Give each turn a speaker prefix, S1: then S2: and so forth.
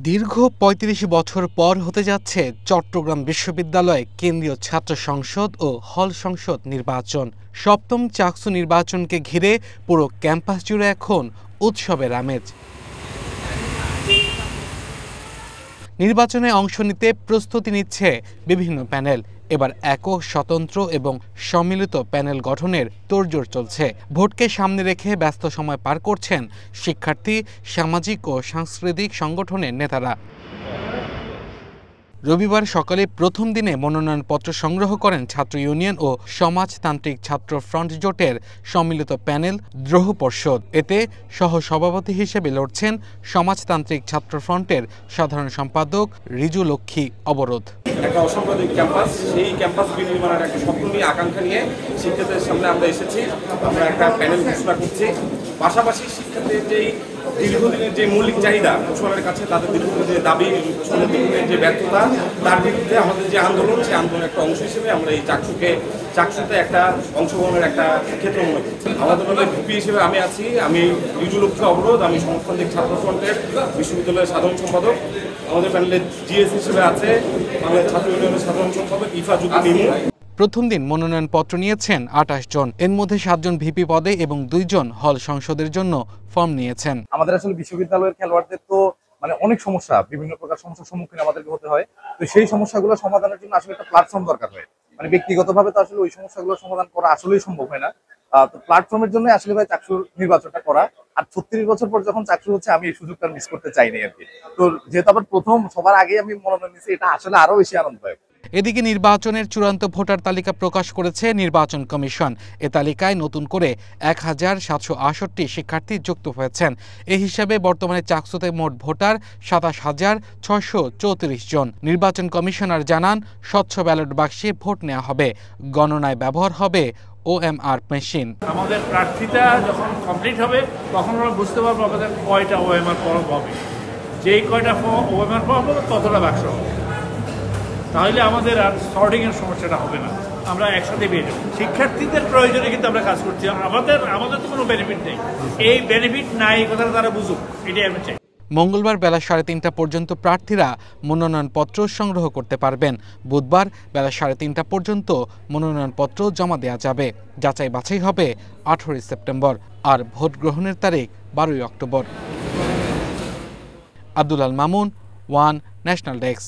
S1: দীর্ঘ ৩৫ বছর পর হতে যাচ্ছে চট্টগ্রাম বিশ্ববিদ্যালয় কেন্দ্রীয় ছাত্র সংসদ ও হল সংসদ নির্বাচন। সপ্তম চাকসু নির্বাচনকে ঘিরে পুরো ক্যাম্পাস জুড়ে এখন উৎসবের আমেজ। নির্বাচনে অংশ নিতে প্রস্তুতি নিচ্ছে বিভিন্ন প্যানেল। এবার একক, স্বতন্ত্র এবং সম্মিলিত প্যানেল গঠনের তোড়জোড় চলছে। ভোটকে সামনে রেখে ব্যস্ত সময় পার করছেন শিক্ষার্থী, সামাজিক ও সাংস্কৃতিক সংগঠনের নেতারা। রবিবার সকালে প্রথম দিনে মনোনয়নপত্র সংগ্রহ করেন ছাত্র ইউনিয়ন ও সমাজতান্ত্রিক ছাত্র ফ্রন্ট জোটের সম্মিলিত প্যানেল দ্রোহ পর্ষদ। এতে সহসভাপতি হিসেবে লড়ছেন সমাজতান্ত্রিক ছাত্র ফ্রন্টের সাধারণ সম্পাদক রিজু লক্ষ্মী অবরোধ।
S2: একটা অসাম্প্রদায়িক ক্যাম্পাস, সেই ক্যাম্পাস বিনির্মাণের একটা স্বপ্ন নিয়ে, আকাঙ্ক্ষা নিয়ে শিক্ষার্থীদের সামনে আমরা এসেছি। আমরা একটা প্যানেল ঘোষণা করছি। পাশাপাশি শিক্ষার্থীদের যেই দীর্ঘদিনের যে মৌলিক চাহিদা প্রশাসনের কাছে, তাদের দীর্ঘদিনের দাবি, দীর্ঘদিনের যে ব্যর্থতা, তার বিরুদ্ধে আমাদের যে আন্দোলন, সেই আন্দোলনের একটা অংশ হিসেবে আমরা এই চাকসুতে একটা অংশগ্রহণের একটা ক্ষেত্র মনে করছি। আমাদের দলের ভিপি হিসেবে আমি আছি, আমি রিজু লক্ষ্মী অবরোধ, আমি সমাজতান্ত্রিক ছাত্র ফ্রন্টের বিশ্ববিদ্যালয়ের সাধারণ সম্পাদক। আমাদের প্যানেলে জিএস হিসেবে আছে বাংলাদেশ ছাত্র ইউনিয়নের সাধারণ সম্পাদক ইফাজুদ্দিন ইমু।
S1: প্রথম দিন মনোনয়নপত্র নিয়েছেন ২৮ জন। এর মধ্যে ৭ জন ভিপি পদে এবং ২ জন হল সংসদের জন্য ফর্ম নিয়েছেন।
S3: আমাদের আসলে বিশ্ববিদ্যালয়ের খেলোয়াড়দের তো অনেক সমস্যা, বিভিন্ন প্রকার সমস্যার সম্মুখীন আমাদেরকে হতে হয়। তো সেই সমস্যাগুলো সমাধানের জন্য আসলে একটা প্ল্যাটফর্ম দরকার হয়। ব্যক্তিগতভাবে তো আসলে ওই সমস্যাগুলো সমাধান করা আসলেই সম্ভব হয় না। তো প্ল্যাটফর্মের জন্য আসলে ভাই চাকসুর নির্বাচনটা করা। আর ৩৬ বছর পর যখন চাকসু হচ্ছে, আমি এই সুযোগটা মিস করতে চাইনি আর কি। তো যেহেতু আবার প্রথম সবার আগে আমি মনোনয়ন নিয়েছি, এটা আসলে আরো বেশি আনন্দদায়ক।
S1: এদিকে নির্বাচনের চূড়ান্ত ভোটার তালিকা প্রকাশ করেছে নির্বাচন কমিশন। এ তালিকায় নতুন করে ১,৭৬৮ শিক্ষার্থী যুক্ত হয়েছেন। এ হিসাবে বর্তমানে চাকসুতে মোট ভোটার ২৭,৬৩৪ জন। নির্বাচন কমিশনার জানান, স্বচ্ছ ব্যালট বাক্সে ভোট নেওয়া হবে। গণনায় ব্যবহার হবে OMR মেশিন।
S4: আমাদের প্রার্থীতা যখন কমপ্লিট হবে, তখন আমরা বুঝতে পারবো আমাদের কয়টা OMR ফর্ম হবে। যেই কয়টা OMR ফর্ম হবে, ততটা বাক্স হবে। তাহলে আমাদের আর সর্টিং এর সমস্যাটা হবে না, আমরা একসাথে পেয়ে যাবো। শিক্ষার্থীদের প্রয়োজনে কিন্তু আমরা কাজ করছি। আমাদের তো কোনো বেনিফিট নেই, এই বেনিফিট নাই কথাটা তারা বুঝুক, এটাই আমি চাই।
S1: মঙ্গলবার বেলা ৩:৩০ পর্যন্ত প্রার্থীরা মনোনয়নপত্র সংগ্রহ করতে পারবেন। বুধবার বেলা ৩:৩০ পর্যন্ত মনোনয়নপত্র জমা দেওয়া যাবে। যাচাই বাছাই হবে ১৮ সেপ্টেম্বর, আর ভোট গ্রহণের তারিখ ১২ October. Abdul Al Mamun, one national desk.